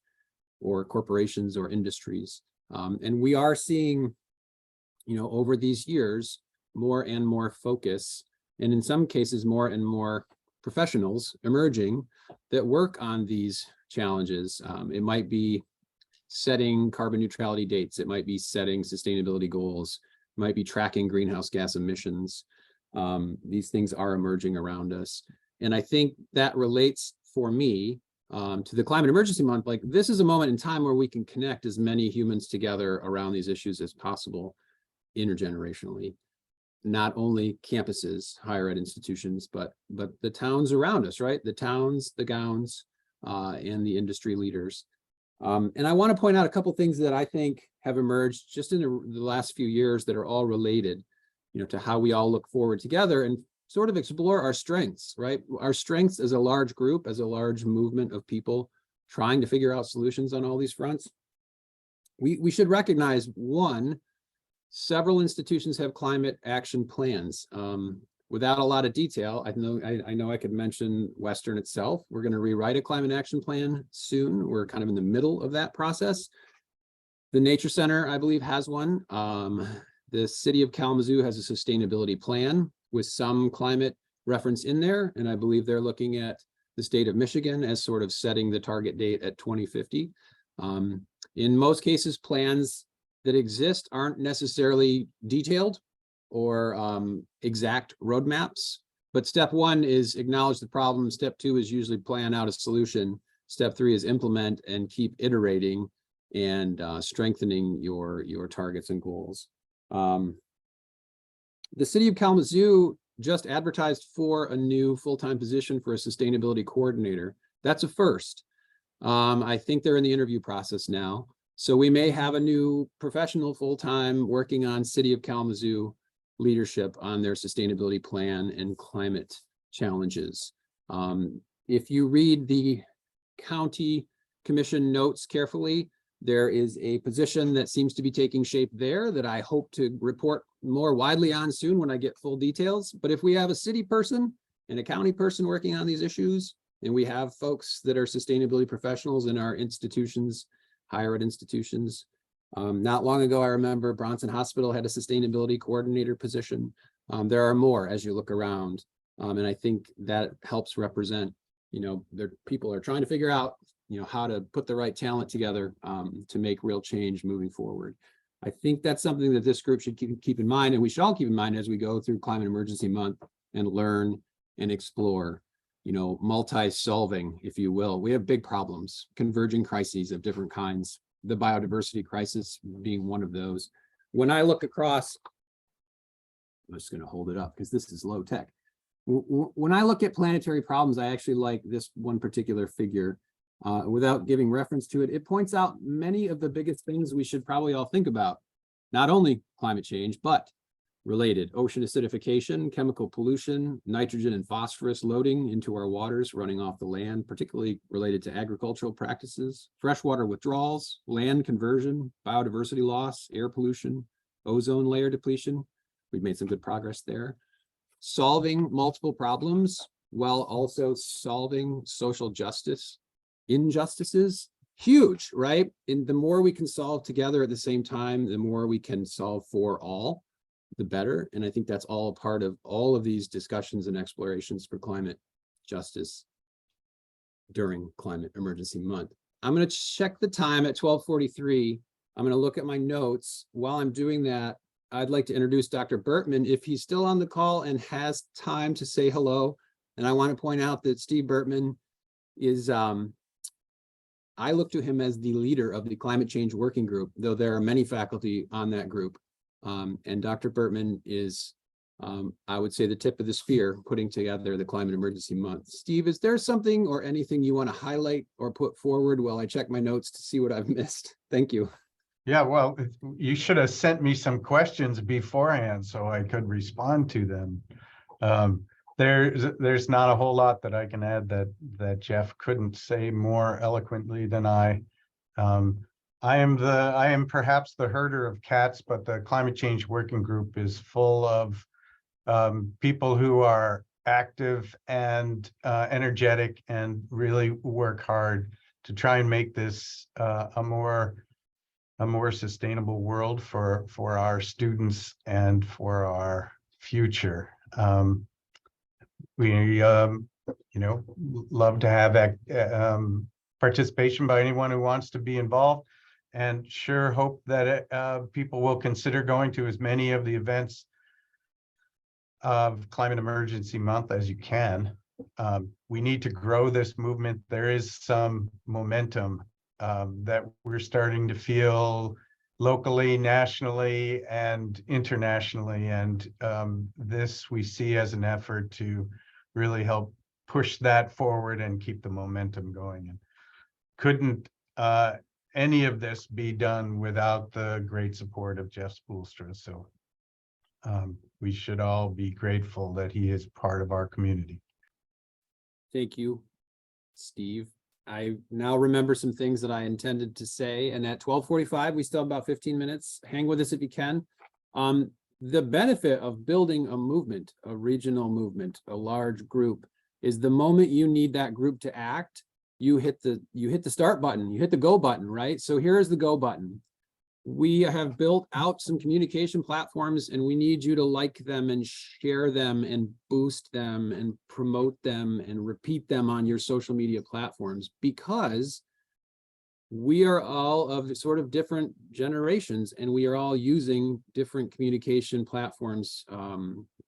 or corporations or industries. And we are seeing, over these years, more and more focus, and in some cases, more and more professionals emerging that work on these challenges. It might be setting carbon neutrality dates. It might be setting sustainability goals. It might be tracking greenhouse gas emissions. These things are emerging around us. And I think that relates for me to the Climate Emergency Month. Like, this is a moment in time where we can connect as many humans together around these issues as possible intergenerationally. Not only campuses, higher ed institutions, but the towns around us, right? The towns, the gowns, and the industry leaders. And I want to point out a couple things that I think have emerged just in the last few years that are all related, to how we all look forward together and sort of explore our strengths, right? Our strengths as a large group, as a large movement of people trying to figure out solutions on all these fronts. We should recognize, one, several institutions have climate action plans. without a lot of detail, I know I could mention Western itself. We're going to rewrite a climate action plan soon. We're kind of in the middle of that process. The Nature Center, I believe, has one. The city of Kalamazoo has a sustainability plan with some climate reference in there. And I believe they're looking at the state of Michigan as sort of setting the target date at 2050. In most cases, plans that exist aren't necessarily detailed or exact roadmaps. But step one is acknowledge the problem. Step two is usually plan out a solution. Step three is implement and keep iterating and strengthening your targets and goals. The city of Kalamazoo just advertised for a new full-time position for a sustainability coordinator. That's a first. I think they're in the interview process now. So we may have a new professional full-time working on city of Kalamazoo leadership on their sustainability plan and climate challenges. If you read the county commission notes carefully, there is a position that seems to be taking shape there that I hope to report more widely on soon when I get full details. But if we have a city person and a county person working on these issues, and we have folks that are sustainability professionals in our institutions, higher ed institutions. Not long ago, I remember Bronson Hospital had a sustainability coordinator position. There are more as you look around. And I think that helps represent, people are trying to figure out, how to put the right talent together to make real change moving forward. I think that's something that this group should keep in mind, and we should all keep in mind as we go through Climate Emergency Month and learn and explore, multi-solving, if you will. We have big problems, converging crises of different kinds, the biodiversity crisis being one of those. When I look across, I'm just going to hold it up because this is low tech. When I look at planetary problems, I actually like this one particular figure. Without giving reference to it, it points out many of the biggest things we should probably all think about. Not only climate change, but related ocean acidification, chemical pollution, nitrogen and phosphorus loading into our waters running off the land, particularly related to agricultural practices, freshwater withdrawals, land conversion, biodiversity loss, air pollution, ozone layer depletion. We've made some good progress there. Solving multiple problems while also solving social justice injustices, huge, right? And the more we can solve together at the same time, the more we can solve for all, the better. And I think that's all a part of all of these discussions and explorations for climate justice during Climate Emergency Month. I'm going to check the time at 12:43. I'm going to look at my notes. While I'm doing that, I'd like to introduce Dr. Bertman if he's still on the call and has time to say hello. And I want to point out that Steve Bertman is I look to him as the leader of the climate change working group, though there are many faculty on that group. And Dr. Bertman is, I would say, the tip of the spear putting together the Climate Emergency Month. Steve, is there something or anything you want to highlight or put forward while I check my notes to see what I've missed? Thank you. Yeah, well, you should have sent me some questions beforehand so I could respond to them. There's not a whole lot that I can add that Jeff couldn't say more eloquently than I. I am perhaps the herder of cats, but the climate change working group is full of people who are active and energetic and really work hard to try and make this a more sustainable world for our students and for our future. We love to have participation by anyone who wants to be involved, and sure hope that people will consider going to as many of the events of Climate Emergency Month as you can. We need to grow this movement. There is some momentum that we're starting to feel locally, nationally, and internationally. And this we see as an effort to really help push that forward and keep the momentum going. And couldn't any of this be done without the great support of Jeff Spoelstra. So we should all be grateful that he is part of our community. Thank you, Steve. I now remember some things that I intended to say, and at 12:45, we still have about 15 minutes. Hang with us if you can. the benefit of building a movement, a regional movement, a large group, is the moment you need that group to act, you hit the start button, you hit the go button, right? So here's the go button. We have built out some communication platforms, and we need you to like them and share them and boost them and promote them and repeat them on your social media platforms, because we are all of sort of different generations, and we are all using different communication platforms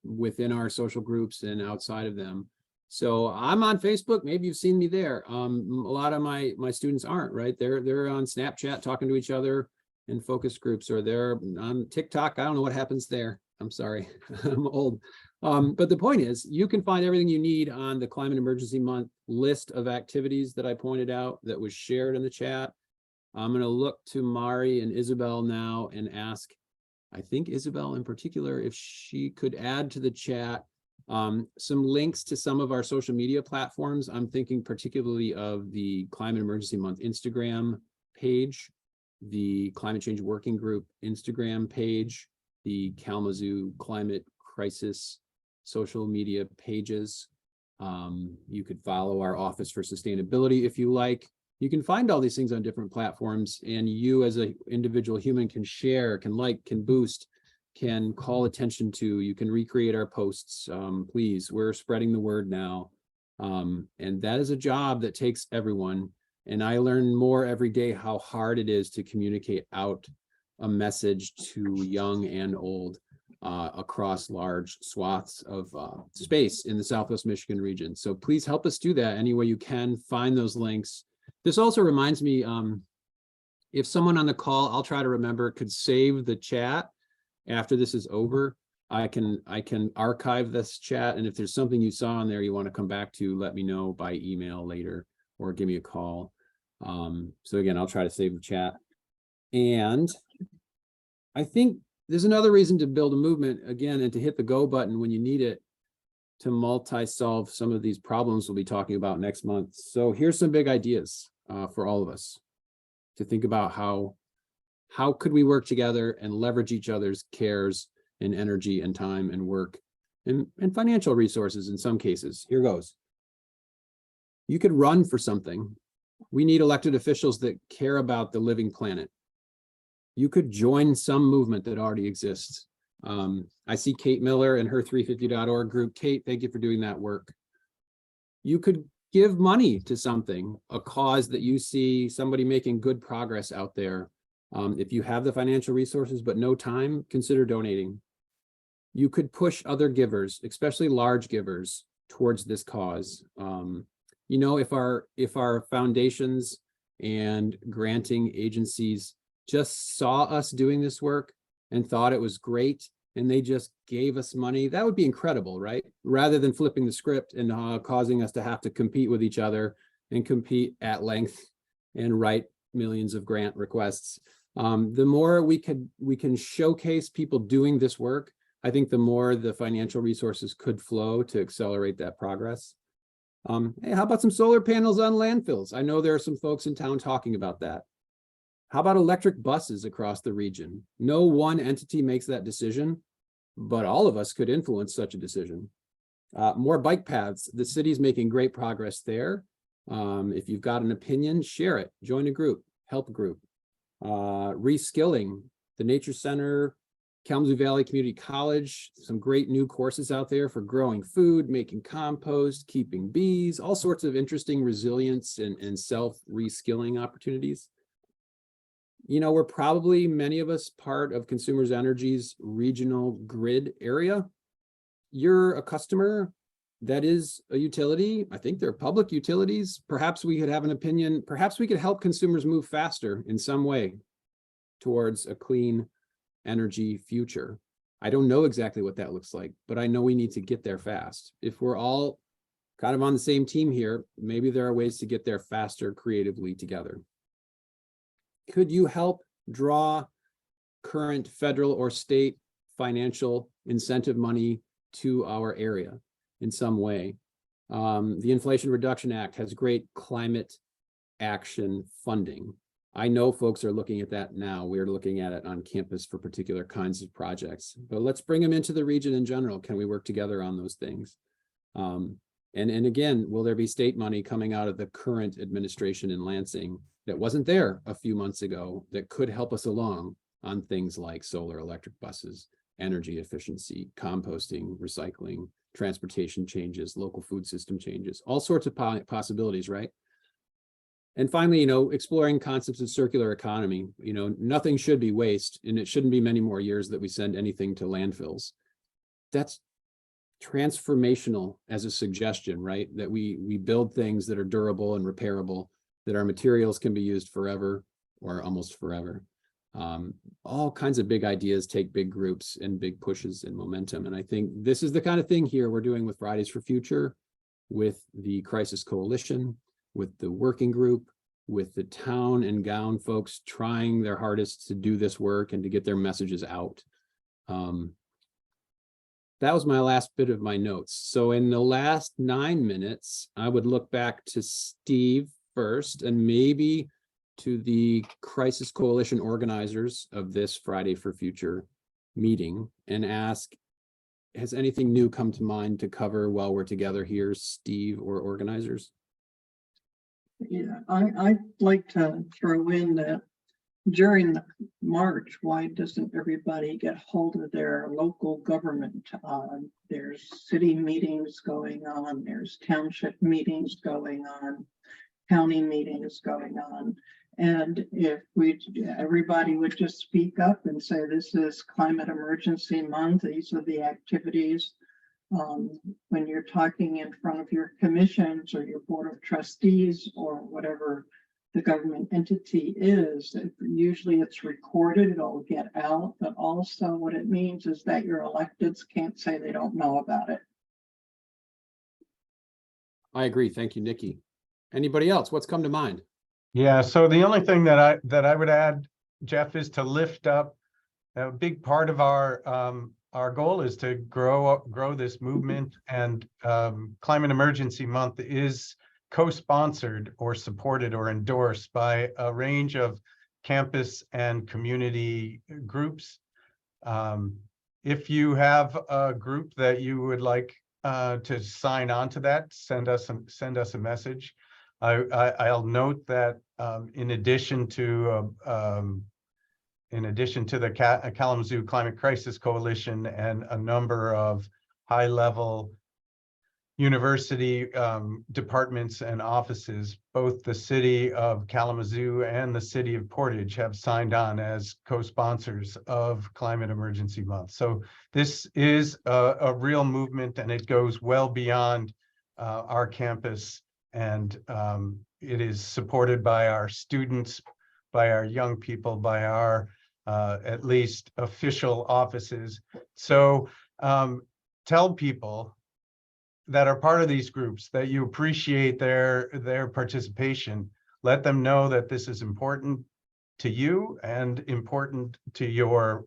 within our social groups and outside of them. So I'm on Facebook. Maybe you've seen me there. A lot of my students aren't, right? They're on Snapchat talking to each other in focus groups, or they're on TikTok. I don't know what happens there. I'm sorry, I'm old. But the point is, you can find everything you need on the Climate Emergency Month list of activities that I pointed out that was shared in the chat. I'm going to look to Mari and Isabel now and ask, I think Isabel in particular, if she could add to the chat some links to some of our social media platforms. I'm thinking particularly of the Climate Emergency Month Instagram page, the Climate Change Working Group Instagram page, the Kalamazoo Climate Crisis social media pages. You could follow our Office for Sustainability if you like. You can find all these things on different platforms, and you as an individual human can share, can like, can boost, can call attention to. You can recreate our posts. Please, we're spreading the word now. And that is a job that takes everyone. And I learn more every day how hard it is to communicate out a message to young and old across large swaths of space in the Southwest Michigan region. So please help us do that any way you can. Find those links. This also reminds me, if someone on the call, I'll try to remember, could save the chat after this is over. I can archive this chat, and if there's something you saw on there you want to come back to, let me know by email later or give me a call. So again, I'll try to save the chat. And I think there's another reason to build a movement, again, and to hit the go button when you need it, to multi-solve some of these problems we'll be talking about next month. So here's some big ideas for all of us to think about. How could we work together and leverage each other's cares and energy and time and work and financial resources in some cases. Here goes. You could run for something. We need elected officials that care about the living planet. You could join some movement that already exists. I see Kate Miller and her 350.org group. Kate, thank you for doing that work. You could give money to something, a cause that you see somebody making good progress out there. If you have the financial resources but no time, consider donating. You could push other givers, especially large givers, towards this cause. You know, if our foundations and granting agencies just saw us doing this work and thought it was great, and they just gave us money, that would be incredible, right? Rather than flipping the script and causing us to have to compete with each other and compete at length and write millions of grant requests. The more we can showcase people doing this work, I think the more the financial resources could flow to accelerate that progress. Hey, how about some solar panels on landfills? I know there are some folks in town talking about that. How about electric buses across the region? No one entity makes that decision, but all of us could influence such a decision. More bike paths. The city's making great progress there. If you've got an opinion, share it. Join a group, help a group. Reskilling, the Nature Center, Kalamazoo Valley Community College, some great new courses out there for growing food, making compost, keeping bees, all sorts of interesting resilience and self-reskilling opportunities. You know, we're probably, many of us, part of Consumers Energy's regional grid area. You're a customer that is a utility. I think they're public utilities. Perhaps we could have an opinion. Perhaps we could help consumers move faster in some way towards a clean energy future. I don't know exactly what that looks like, but I know we need to get there fast. If we're all kind of on the same team here, maybe there are ways to get there faster creatively together. Could you help draw current federal or state financial incentive money to our area in some way? The Inflation Reduction Act has great climate action funding. I know folks are looking at that now. We're looking at it on campus for particular kinds of projects, but let's bring them into the region in general. Can we work together on those things? And again, will there be state money coming out of the current administration in Lansing that wasn't there a few months ago that could help us along on things like solar electric buses, energy efficiency, composting, recycling, transportation changes, local food system changes, all sorts of possibilities, right? And finally, exploring concepts of circular economy. Nothing should be waste, and it shouldn't be many more years that we send anything to landfills. That's transformational as a suggestion, right? That we build things that are durable and repairable, that our materials can be used forever or almost forever. All kinds of big ideas take big groups and big pushes and momentum. And I think this is the kind of thing here we're doing with Fridays for Future, with the Crisis Coalition, with the working group, with the town and gown folks trying their hardest to do this work and to get their messages out. That was my last bit of my notes. So in the last 9 minutes, I would look back to Steve first and maybe to the Crisis Coalition organizers of this Friday for Future meeting and ask, has anything new come to mind to cover while we're together here, Steve or organizers? Yeah, I'd like to throw in that during March, why doesn't everybody get hold of their local government? There's city meetings going on, there's township meetings going on, county meetings going on. And if everybody would just speak up and say, this is climate emergency month, these are the activities. When you're talking in front of your commissions or your board of trustees or whatever the government entity is, usually it's recorded, it'll get out, but also what it means is that your electeds can't say they don't know about it. I agree. Thank you, Nikki. Anybody else? What's come to mind? Yeah, so the only thing that I would add, Jeff, is to lift up a big part of our goal is to grow this movement, and Climate Emergency Month is co-sponsored or supported or endorsed by a range of campus and community groups. If you have a group that you would like to sign on to that, send us a message. I'll note that in addition to the Kalamazoo Climate Crisis Coalition and a number of high-level university departments and offices, both the city of Kalamazoo and the city of Portage have signed on as co-sponsors of Climate Emergency Month. So this is a real movement, and it goes well beyond our campus, and it is supported by our students, by our young people, by our at least official offices. So tell people that are part of these groups that you appreciate their participation. Let them know that this is important to you and important to your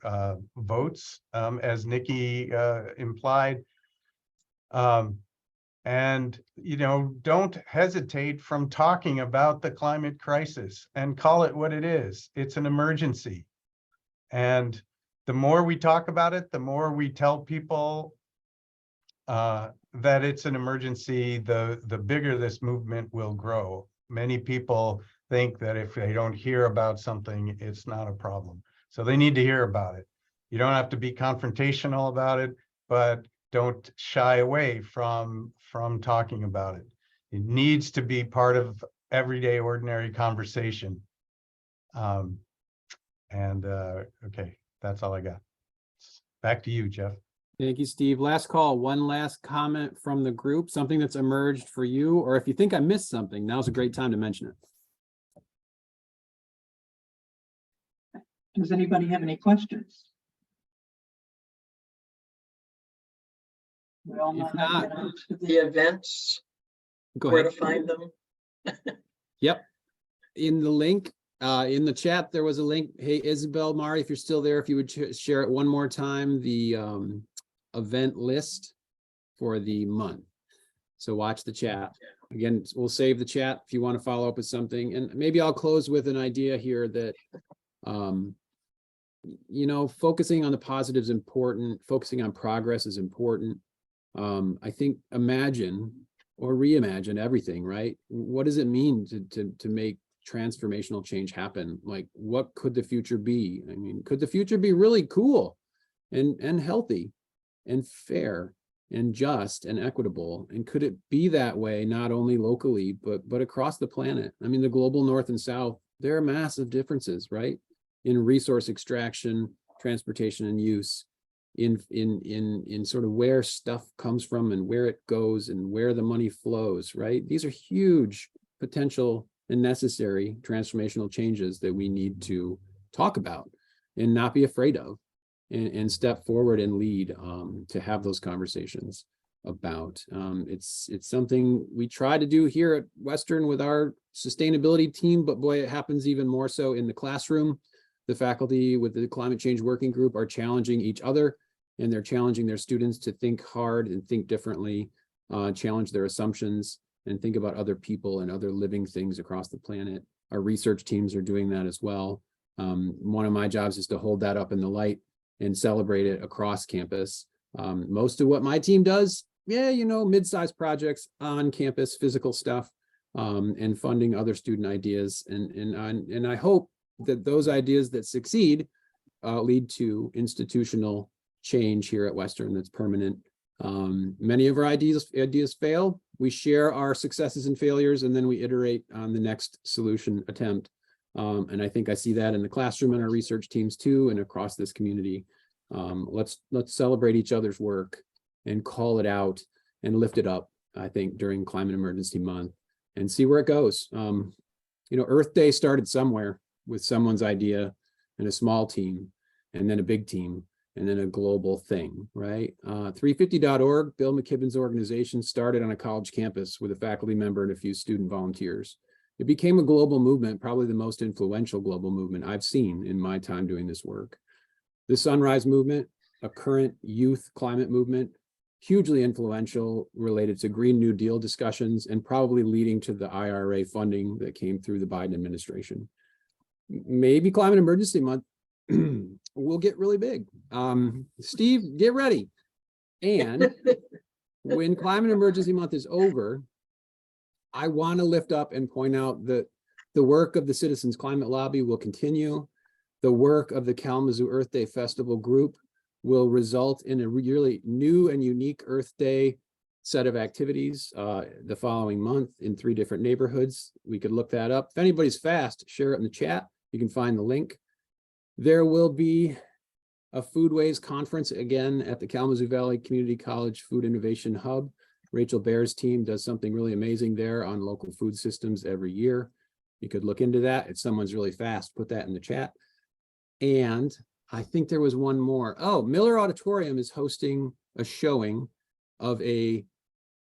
votes, as Nikki implied. And don't hesitate from talking about the climate crisis and call it what it is. It's an emergency. And the more we talk about it, the more we tell people that it's an emergency, the bigger this movement will grow. Many people think that if they don't hear about something, it's not a problem. So they need to hear about it. You don't have to be confrontational about it, but don't shy away from talking about it. It needs to be part of everyday ordinary conversation. Okay, that's all I got. Back to you, Jeff. Thank you, Steve. Last call. One last comment from the group, something that's emerged for you, or if you think I missed something, now's a great time to mention it. Does anybody have any questions? We all know If how to not, get out to the events, go where ahead. to find them. Yep. In the link, in the chat, there was a link. Hey, Isabel, Mari, if you're still there, if you would share it one more time, the event list for the month. So watch the chat. Again, we'll save the chat if you want to follow up with something. And maybe I'll close with an idea here that, focusing on the positives is important, focusing on progress is important. I think imagine or reimagine everything, right? What does it mean to make transformational change happen? Like, what could the future be? I mean, could the future be really cool and healthy and fair and just and equitable? And could it be that way, not only locally, but across the planet? I mean, the global north and south, there are massive differences, right? In resource extraction, transportation and use, in sort of where stuff comes from and where it goes and where the money flows, right? These are huge potential and necessary transformational changes that we need to talk about and not be afraid of, and step forward and lead to have those conversations about. It's something we try to do here at Western with our sustainability team, but boy, it happens even more so in the classroom. The faculty with the climate change working group are challenging each other, and they're challenging their students to think hard and think differently, challenge their assumptions, and think about other people and other living things across the planet. Our research teams are doing that as well. One of my jobs is to hold that up in the light and celebrate it across campus. Most of what my team does, mid-sized projects on campus, physical stuff, and funding other student ideas. And I hope that those ideas that succeed lead to institutional change here at Western that's permanent. Many of our ideas fail. We share our successes and failures, and then we iterate on the next solution attempt. And I think I see that in the classroom and our research teams too, and across this community. Let's celebrate each other's work and call it out and lift it up, I think, during Climate Emergency Month, and see where it goes. Earth Day started somewhere with someone's idea and a small team, and then a big team, and then a global thing, right? 350.org, Bill McKibben's organization, started on a college campus with a faculty member and a few student volunteers. It became a global movement, probably the most influential global movement I've seen in my time doing this work. The Sunrise Movement, a current youth climate movement, hugely influential, related to Green New Deal discussions, and probably leading to the IRA funding that came through the Biden administration. Maybe Climate Emergency Month will get really big. Steve, get ready. And when Climate Emergency Month is over, I want to lift up and point out that the work of the Citizens Climate Lobby will continue. The work of the Kalamazoo Earth Day Festival group will result in a really new and unique Earth Day set of activities the following month in 3 different neighborhoods. We could look that up. If anybody's fast, share it in the chat. You can find the link. There will be a Foodways conference again at the Kalamazoo Valley Community College Food Innovation Hub. Rachel Baer's team does something really amazing there on local food systems every year. You could look into that. If someone's really fast, put that in the chat. And I think there was one more. Oh, Miller Auditorium is hosting a showing of a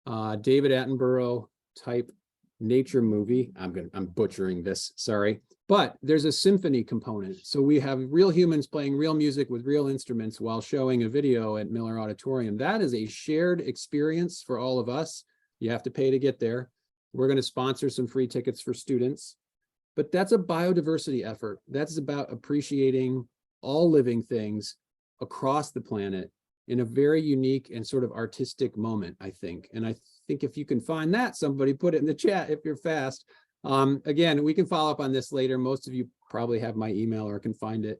David Attenborough type nature movie. I'm butchering this, sorry. But there's a symphony component. So we have real humans playing real music with real instruments while showing a video at Miller Auditorium. That is a shared experience for all of us. You have to pay to get there. We're going to sponsor some free tickets for students. But that's a biodiversity effort. That's about appreciating all living things across the planet in a very unique and sort of artistic moment, I think. And I think if you can find that, somebody put it in the chat if you're fast. Again, we can follow up on this later. Most of you probably have my email or can find it.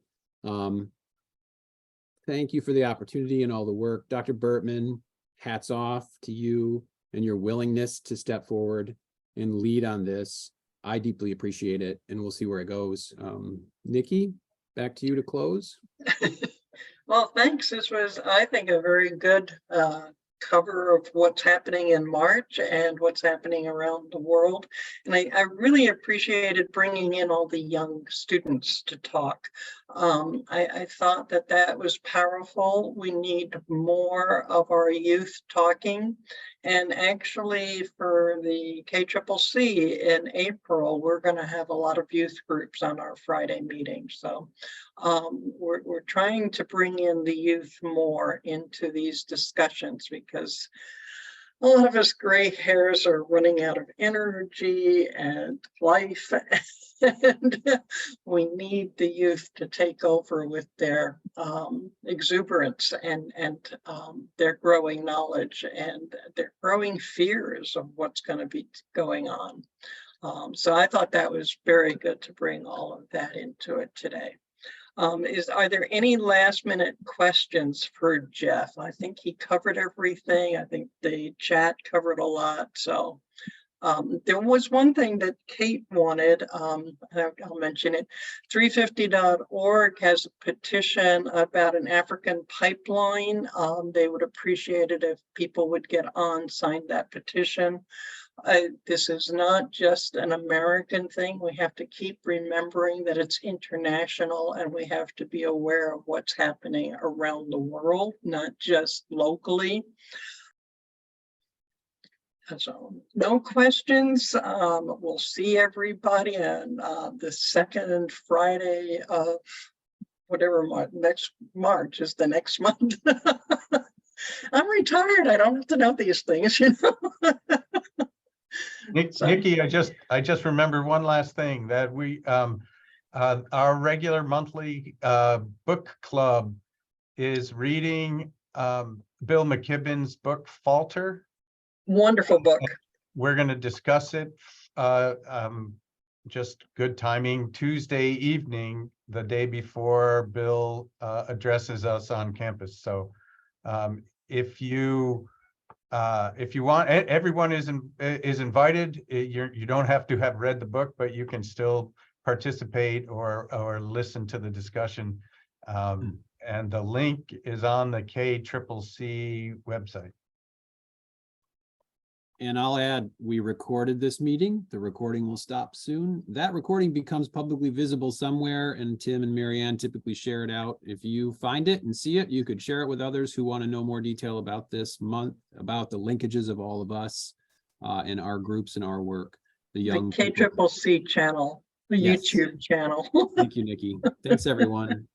Thank you for the opportunity and all the work. Dr. Bertman, hats off to you and your willingness to step forward and lead on this. I deeply appreciate it, and we'll see where it goes. Nikki, back to you to close. Well, thanks. This was, I think, a very good cover of what's happening in March and what's happening around the world. And I really appreciated bringing in all the young students to talk. I thought that was powerful. We need more of our youth talking. And actually for the KCCC in April, we're going to have a lot of youth groups on our Friday meeting. So we're trying to bring in the youth more into these discussions because a lot of us gray hairs are running out of energy and life. And we need the youth to take over with their exuberance and their growing knowledge and their growing fears of what's going to be going on. So I thought that was very good to bring all of that into it today. Are there any last minute questions for Jeff? I think he covered everything. I think the chat covered a lot. So there was one thing that Kate wanted, I'll mention it. 350.org has a petition about an African pipeline. They would appreciate it if people would get on, sign that petition. This is not just an American thing. We have to keep remembering that it's international, and we have to be aware of what's happening around the world, not just locally. So no questions. We'll see everybody on the second Friday of whatever month, next March is the next month. I'm retired. I don't have to know these things, you know. Nikki, I just remembered one last thing, that we our regular monthly book club is reading Bill McKibben's book Falter. Wonderful book. We're going to discuss it. Just good timing, Tuesday evening, the day before Bill addresses us on campus. So if you want, everyone is invited. You don't have to have read the book, but you can still participate or listen to the discussion. And the link is on the KCCC website. And I'll add, we recorded this meeting. The recording will stop soon. That recording becomes publicly visible somewhere, and Tim and Marianne typically share it out. If you find it and see it, you could share it with others who want to know more detail about this month, about the linkages of all of us and our groups and our work. The young KCCC channel, the Yes. YouTube channel. Thank you, Nikki. Thanks, everyone.